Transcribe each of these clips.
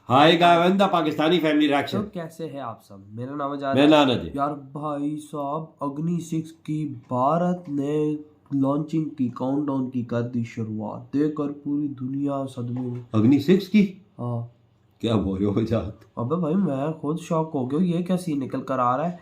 Hi guys, the Pakistani family तो reaction. कैसे हैं आप सब। मेरा नाम है मैं नानद है। यार भाई साहब, अग्नि 6 की भारत ने लॉन्चिंग की, काउंटडाउन की कर दी शुरुआत, देखकर पूरी दुनिया सदमे में। अग्नि 6 की हाँ। क्या बोल रहे हो जात? अबे भाई मैं खुद शॉक हो गया, ये क्या सीन निकल कर आ रहा है,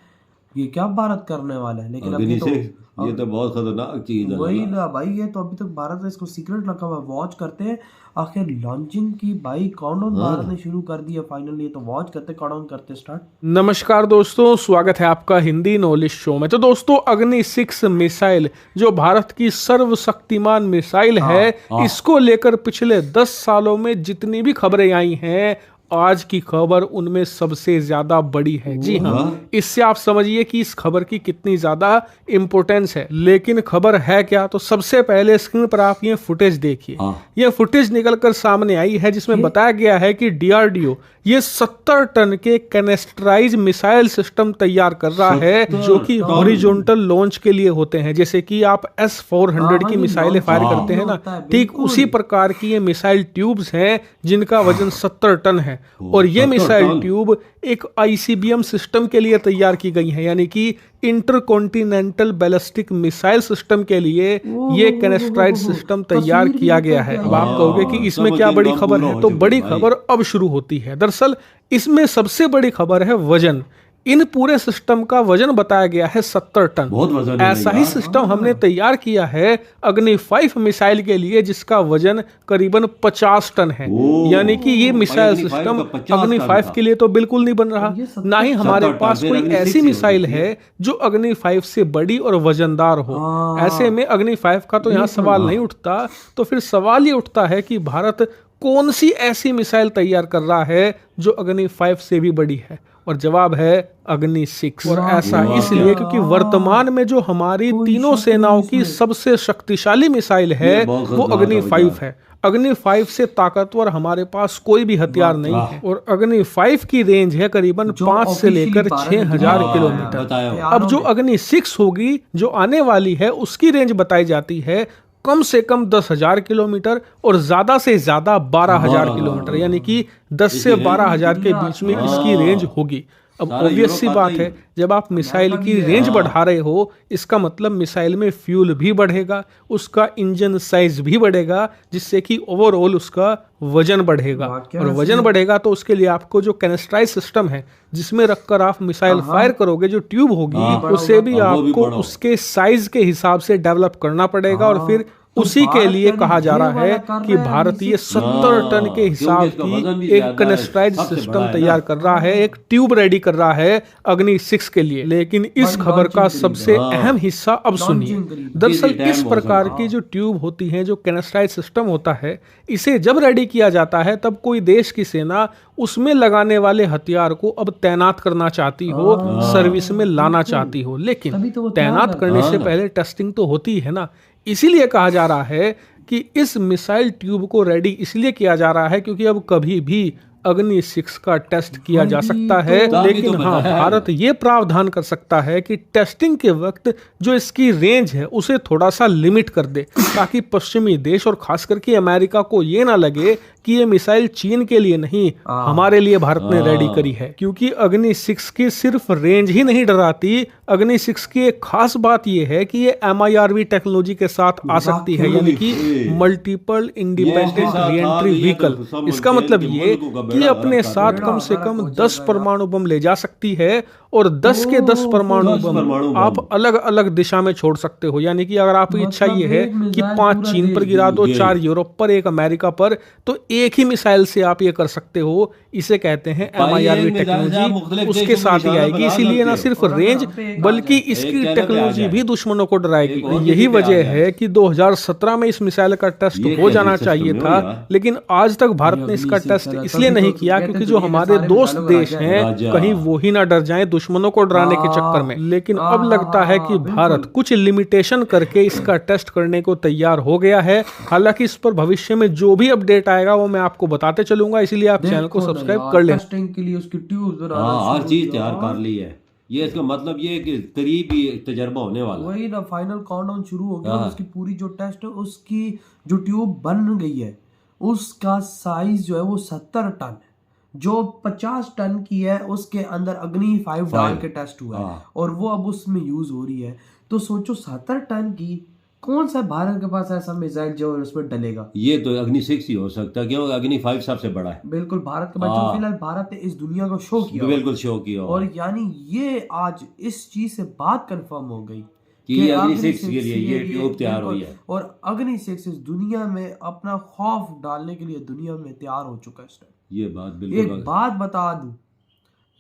ये क्या भारत करने वाला है। लेकिन अब अग्नि ये तो 6 ये तो बहुत खतरनाक चीज है वही साला। ना भाई, ये तो अभी तक भारत ने इसको सीक्रेट रखा हुआ है, वॉच करते हैं। आखिर लॉन्चिंग की भाई, काउंटडाउन भारत ने शुरू कर दिया फाइनली। ये तो वॉच करते, काउंटडाउन करते स्टार्ट। नमस्कार दोस्तों, स्वागत है आपका हिंदी नॉलेज शो में। तो दोस्तों, अग्नि 6 मिसाइल जो भारत की सर्वशक्तिमान मिसाइल है, इसको लेकर पिछले 10 सालों में जितनी भी खबरें आई हैं, आज की खबर उनमें सबसे ज्यादा बड़ी है। जी हाँ, इससे आप समझिए कि इस खबर की कितनी ज्यादा इंपॉर्टेंस है। लेकिन खबर है क्या, तो सबसे पहले स्क्रीन पर आप ये फुटेज देखिए। ये फुटेज निकलकर सामने आई है जिसमें बताया गया है कि डीआरडीओ ये 70 टन के कैनेस्टराइज मिसाइल सिस्टम तैयार कर रहा है, जो कि हॉरिजॉन्टल लॉन्च के लिए होते हैं। जैसे कि आप S-400 की मिसाइलें फायर करते हैं ना, ठीक उसी प्रकार की ये मिसाइल ट्यूब्स हैं जिनका वजन 70 टन है। और ये मिसाइल ट्यूब एक ICBM सिस्टम के लिए तैयार की गई है, यानी कि इंटरकॉन्टिनेंटल बैलिस्टिक मिसाइल सिस्टम के लिए ये कैनेस्ट्राइड सिस्टम तैयार किया गया है। अब आप कहोगे कि इसमें क्या बड़ी खबर है, तो बड़ी खबर अब शुरू होती है। दरअसल इसमें सबसे बड़ी खबर है वजन। इन पूरे सिस्टम का वजन बताया गया है 70 टन। बहुत वजन है ऐसा ही सिस्टम हमने तैयार किया है अग्नि 5 मिसाइल के लिए, जिसका वजन करीबन 50 टन है। यानी कि ये मिसाइल सिस्टम अग्नि 5 के लिए तो बिल्कुल नहीं बन रहा, ना ही हमारे पास कोई ऐसी मिसाइल है जो अग्नि 5 से बड़ी और वजनदार हो। ऐसे में अग्नि 5 का तो यहाँ सवाल नहीं उठता। तो फिर सवाल ये उठता है कि भारत कौन सी ऐसी मिसाइल तैयार कर रहा है जो अग्नि 5 से भी बड़ी है, और जवाब है अग्नि 6। और ऐसा इसलिए क्योंकि वर्तमान में जो हमारी तीनों सेनाओं की सबसे शक्तिशाली मिसाइल है वो अग्नि 5 है। अग्नि 5 से ताकतवर हमारे पास कोई भी हथियार नहीं है। और अग्नि 5 की रेंज है करीबन 5 से लेकर 6000 किलोमीटर। अब जो अग्नि 6 होगी, जो आने वाली है, उसकी रेंज बताई जाती है कम से कम 10,000 किलोमीटर और ज्यादा से ज्यादा 12,000 किलोमीटर, यानी कि 10 से 12,000 के बीच में इसकी रेंज होगी। अब ऑब्वियस सी बात है, जब आप मिसाइल की रेंज बढ़ा रहे हो, इसका मतलब मिसाइल में फ्यूल भी बढ़ेगा, उसका इंजन साइज भी बढ़ेगा, जिससे कि ओवरऑल उसका वजन बढ़ेगा। और वजन बढ़ेगा तो उसके लिए आपको जो कैनेस्ट्राइज सिस्टम है जिसमें रखकर आप मिसाइल फायर करोगे, जो ट्यूब होगी, उसे भी आपको उसके साइज के हिसाब से डेवलप करना पड़ेगा। और फिर उसी के लिए कहा जा रहा है कि भारत ये 70 टन के हिसाब की एक कैनेस्ट्राइज सिस्टम तैयार कर रहा है, एक ट्यूब रेडी कर रहा है अग्नि 6 के लिए। लेकिन इस खबर का सबसे अहम हिस्सा अब सुनिए। दरअसल इस प्रकार की जो ट्यूब होती हैं, जो कैनेस्ट्राइज सिस्टम होता है, इसे जब रेडी किया जाता है तब कोई देश की सेना उसमें लगाने वाले हथियार को अब तैनात करना चाहती हो, सर्विस में लाना चाहती हो। लेकिन तैनात करने से पहले टेस्टिंग तो होती है ना। इसीलिए कहा जा रहा है कि इस मिसाइल ट्यूब को रेडी इसलिए किया जा रहा है क्योंकि अब कभी भी अग्नि 6 का टेस्ट किया जा सकता है। लेकिन हाँ, भारत ये प्रावधान कर सकता है कि टेस्टिंग के वक्त जो इसकी रेंज है उसे थोड़ा सा लिमिट कर दे, ताकि पश्चिमी देश और खास करके अमेरिका को ये ना लगे कि ये मिसाइल चीन के लिए नहीं, हमारे लिए भारत ने रेडी करी है। क्योंकि अग्नि 6 की सिर्फ रेंज ही नहीं डराती, अग्नि 6 की एक खास बात यह है कि ये MIRV टेक्नोलॉजी के साथ आ सकती है, यानी कि मल्टीपल इंडिपेंडेंट रीएंट्री व्हीकल। इसका मतलब ये कि अपने साथ कम से कम 10 परमाणु बम ले जा सकती है, और 10 के 10 परमाणु बम आप अलग अलग दिशा में छोड़ सकते हो। यानी कि अगर आपकी इच्छा ये है कि 5 चीन पर गिरा दो, 4 यूरोप पर, 1 अमेरिका पर, तो एक ही मिसाइल से आप ये कर सकते हो। इसे कहते हैं MIRV टेक्नोलॉजी, उसके साथ ही आएगी। इसीलिए ना सिर्फ रेंज बल्कि इसकी टेक्नोलॉजी भी दुश्मनों को डराएगी। यही वजह है कि 2017 में इस मिसाइल का टेस्ट हो जाना चाहिए था, लेकिन आज तक भारत ने इसका टेस्ट इसलिए नहीं किया क्योंकि जो हमारे दोस्त देश हैं कहीं वो ही ना डर जाएं दुश्मनों को डराने के चक्कर में। लेकिन अब लगता है कि भारत कुछ लिमिटेशन करके इसका टेस्ट करने को तैयार हो गया है। हालांकि इस पर भविष्य में जो भी अपडेट आएगा वो मैं आपको बताते चलूंगा, इसलिए आप चैनल को सब्सक्राइब कर लें। टेस्टिंग के लिए उसकी ट्यूब हर चीज तैयार कर ली है। ये इसका मतलब ये है कि करीब ही तजर्बा होने वाला है। वही ना, फाइनल काउंटडाउन शुरू हो गया। उसकी पूरी जो टेस्ट है, उसकी जो ट्यूब बन गई है, उसका साइज जो है वो 70 टन है, जो 50 टन की है उसके अंदर अग्नि 5 डाल के टेस्ट हुआ है और वो अब उसमें यूज हो रही है। तो सोचो 70 टन की कौन सा भारत के पास ऐसा मिसाइल जो उसमें डलेगा। ये तो अग्नि 6 ही हो सकता है, क्योंकि अग्नि 5 सबसे बड़ा है। बिल्कुल भारत के बच्चों फिलहाल भारत ने इस दुनिया को शो किया, बिल्कुल शो किया। और यानी ये आज इस चीज से बात कंफर्म हो गई कि अग्नि 6 के लिए ये ट्यूब तैयार हुई है, और अग्नि 6 इस दुनिया में अपना खौफ डालने के लिए दुनिया में तैयार हो चुका है इस टाइम। ये बात बिल्कुल। एक बात बता दूं,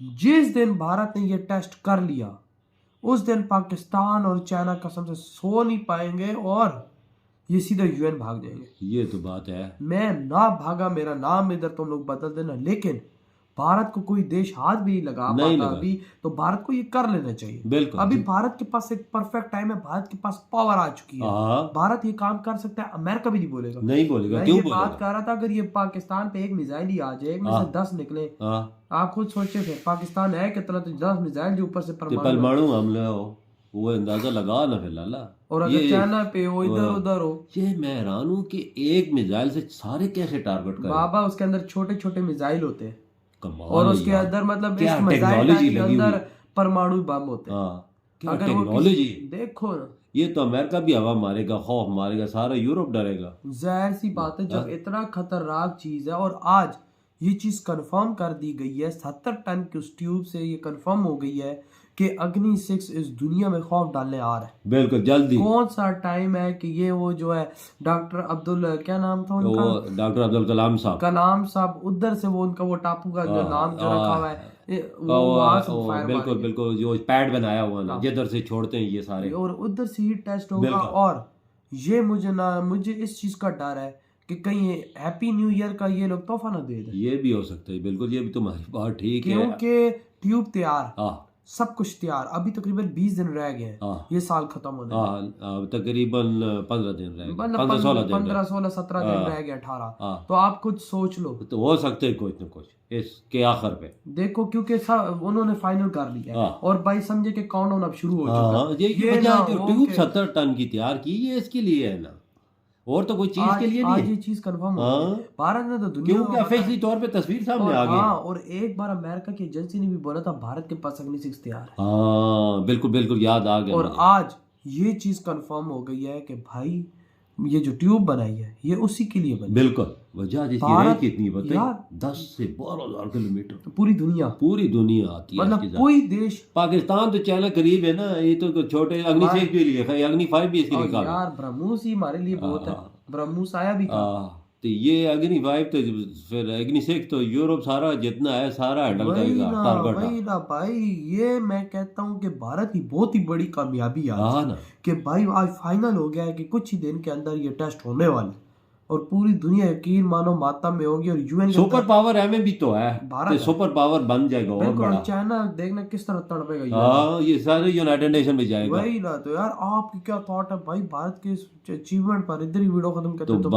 जिस दिन भारत ने ये टेस्ट कर लिया उस दिन पाकिस्तान और चाइना कसम से सो नहीं पाएंगे और ये सीधा यूएन भाग जाएंगे। ये तो बात है। मैं ना भागा, मेरा नाम इधर तुम लोग बदल देना, लेकिन भारत को कोई देश हाथ भी नहीं लगा पाता अभी, तो भारत को ये कर लेना चाहिए। बिल्कुल अभी भारत के पास एक परफेक्ट टाइम है, भारत के पास पावर आ चुकी है, भारत ये काम कर सकता है। अमेरिका भी नहीं बोलेगा, नहीं बोलेगा। मैं क्यों ये बोलेगा? बात कर रहा था, अगर ये पाकिस्तान पे एक मिसाइल ही आ जाए, एक में से 10 निकले, आप खुद सोचे थे पाकिस्तान है कितना, तो 10 मिसाइल जो ऊपर से परमाणु हमला हो, वो अंदाजा लगा ना फिर लाला। और अगर चाइना पे हो, इधर उधर हो, ये मैं हैरान हूँ कि एक मिसाइल से सारे कैसे टारगेट करें। बाबा उसके अंदर छोटे छोटे मिसाइल होते हैं कमाल और उसके अंदर मतलब इस मिसाइल के अंदर परमाणु बम होते हैं। अगर टेक्नोलॉजी देखो ना, ये तो अमेरिका भी हवा मारेगा, खौफ मारेगा, सारा यूरोप डरेगा। जाहिर सी बात है, जब इतना खतरनाक चीज है और आज ये चीज कंफर्म कर दी गई है, 70 टन की उस ट्यूब से ये कंफर्म हो गई है कि अग्नि 6 इस दुनिया में खौफ डालने आ रहा है। बिल्कुल जल्दी। कौन सा टाइम है कि ये वो जो है डॉक्टर अब्दुल, क्या नाम था उनका, डॉक्टर अब्दुल कलाम साहब, कलाम साहब, उधर से वो उनका वो टापू का जो नाम जो रखा हुआ है, बिल्कुल बिल्कुल, जो पैड बनाया हुआ ना जिधर से छोड़ते हैं ये सारे, और उधर से ही टेस्ट होगा। और ये मुझे इस चीज का डर है कि कहीं हैप्पी न्यू ईयर का ये लोग तोहफा ना दे दे। ये भी हो सकता है, बिल्कुल ये भी तुम्हारी बात ठीक है, क्योंकि ट्यूब तैयार, सब कुछ तैयार, अभी तकरीबन 20 दिन रह गए हैं ये साल खत्म होने, तकरीबन 15 दिन रह गए, 15-16 दिन रह गए, 18। तो आप कुछ सोच लो, तो हो सकते है कुछ न कुछ इसके आखिर पे देखो, क्योंकि उन्होंने फाइनल कर लिया है और भाई समझे कि काउंटडाउन अब शुरू हो चुका है। ये जो ट्यूब 70 टन की तैयार की, ये इसके लिए है ना, और तो कोई चीज के लिए नहीं। आज ये चीज कंफर्म हो गई, भारत ने तो दुनिया क्योंकि ऑफिशियली तौर पे तस्वीर सामने आ गई। और एक बार अमेरिका की एजेंसी ने भी बोला था भारत के पास अग्नि 6 तैयार है। बिल्कुल बिल्कुल याद आ गया। और आज ये चीज कंफर्म हो गई है कि भाई ये जो ट्यूब बनाई है ये उसी के लिए बनी। बिल्कुल, वजह इसकी रेंज कितनी बताइए, 10 से 12,000 किलोमीटर पूरी दुनिया आती है। मतलब कोई देश, पाकिस्तान तो चाइना करीब है ना, ये तो छोटे अग्नि 6 के लिए, अग्नि 5 भी इसके लिए यार ब्रह्मोस ही हमारे लिए बहुत है, ब्रह्मोस आया भी तो ये अग्नि 5 तो फिर अग्नि 6 तो यूरोप सारा जितना है सारा हैंडल करेगा टारगेट। वही ना भाई, ये मैं कहता हूँ कि भारत की बहुत ही बड़ी कामयाबी आज कि भाई आज फाइनल हो गया है कि कुछ ही दिन के अंदर ये टेस्ट होने वाले, और पूरी दुनिया यकीन मानो मातम में होगी। और यूएन सुपर पावर हमें भी तो है, भारत सुपर पावर बन जाएगा और बड़ा। चाइना देखना किस तरह तड़पेगा, ये सारे यूनाइटेड नेशन में जाएगा। वही ना, तो यार आपकी क्या थॉट है भाई भारत के अचीवमेंट पर? इधर ही वीडियो खत्म करते हैं, तो